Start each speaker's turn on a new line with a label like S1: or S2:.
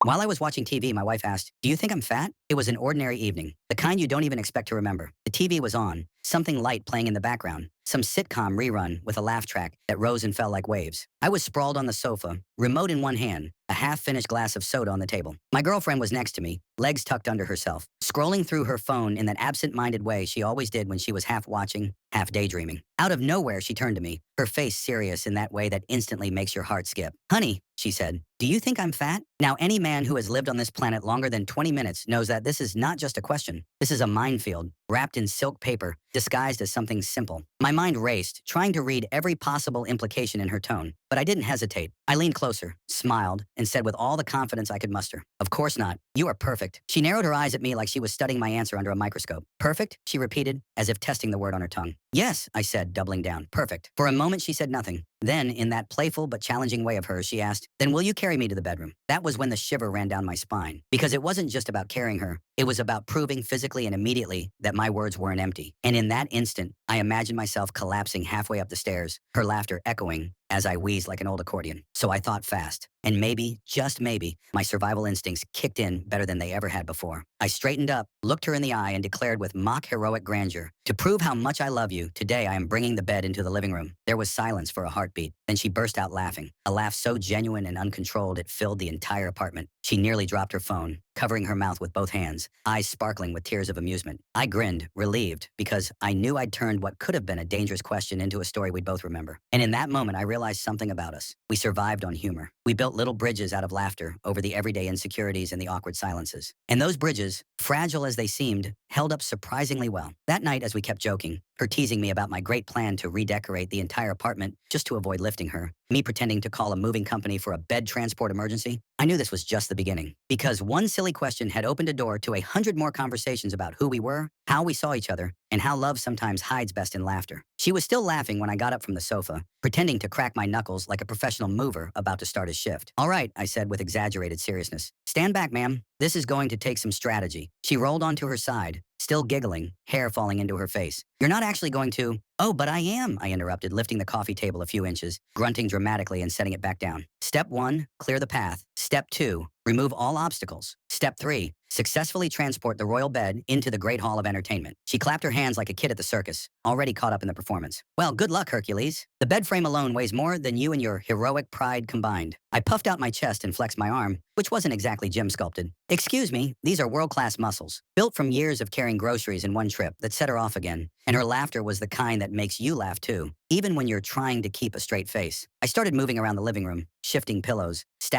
S1: While I was watching TV, my wife asked, "Do you think I'm fat?" It was an ordinary evening, the kind you don't even expect to remember. The TV was on, something light playing in the background, some sitcom rerun with a laugh track that rose and fell like waves. I was sprawled on the sofa, remote in one hand, a half-finished glass of soda on the table. My girlfriend was next to me, legs tucked under herself, scrolling through her phone in that absent-minded way she always did when she was half watching, half daydreaming. Out of nowhere, she turned to me, her face serious in that way that instantly makes your heart skip. "Honey," she said, "do you think I'm fat?" Now, any man who has lived on this planet longer than 20 minutes knows that this is not just a question. This is a minefield, wrapped in silk paper, disguised as something simple. My mind raced, trying to read every possible implication in her tone, but I didn't hesitate. I leaned closer, smiled, and said with all the confidence I could muster, "Of course not. You are perfect." She narrowed her eyes at me like she was studying my answer under a microscope. "Perfect?" she repeated, as if testing the word on her tongue. "Yes," I said, doubling down. "Perfect." For a moment, she said nothing. Then, in that playful but challenging way of hers, she asked, "Then will you carry me to the bedroom?" That was when the shiver ran down my spine. Because it wasn't just about carrying her. It was about proving physically and immediately that my words weren't empty. And in that instant, I imagined myself collapsing halfway up the stairs, her laughter echoing as I wheezed like an old accordion. So I thought fast. And maybe, just maybe, my survival instincts kicked in better than they ever had before. I straightened up, looked her in the eye, and declared with mock heroic grandeur, "To prove how much I love you, today I am bringing the bed into the living room." There was silence for a heartbeat. Then she burst out laughing, a laugh so genuine and uncontrolled it filled the entire apartment. She nearly dropped her phone, covering her mouth with both hands, eyes sparkling with tears of amusement. I grinned, relieved, because I knew I'd turned what could have been a dangerous question into a story we'd both remember. And in that moment, I realized something about us. We survived on humor. We built little bridges out of laughter over the everyday insecurities and the awkward silences. And those bridges, fragile as they seemed, held up surprisingly well. That night, as we kept joking, her teasing me about my great plan to redecorate the entire apartment just to avoid lifting her, me pretending to call a moving company for a bed transport emergency, I knew this was just the beginning. Because one silly question had opened a door to 100 more conversations about who we were, how we saw each other, and how love sometimes hides best in laughter. She was still laughing when I got up from the sofa, pretending to crack my knuckles like a professional mover about to start his shift. "All right," I said with exaggerated seriousness. "Stand back, ma'am. This is going to take some strategy." She rolled onto her side, still giggling, hair falling into her face. "You're not actually going to—" "Oh, but I am," I interrupted, lifting the coffee table a few inches, grunting dramatically and setting it back down. "Step 1, clear the path. Step 2, remove all obstacles. Step 3, successfully transport the royal bed into the Great Hall of Entertainment." She clapped her hands like a kid at the circus, already caught up in the performance. "Well, good luck, Hercules. The bed frame alone weighs more than you and your heroic pride combined." I puffed out my chest and flexed my arm, which wasn't exactly gym sculpted. "Excuse me, these are world-class muscles, built from years of carrying groceries in one trip that set her off again." And her laughter was the kind that makes you laugh too, even when you're trying to keep a straight face. I started moving around the living room, shifting pillows, stacking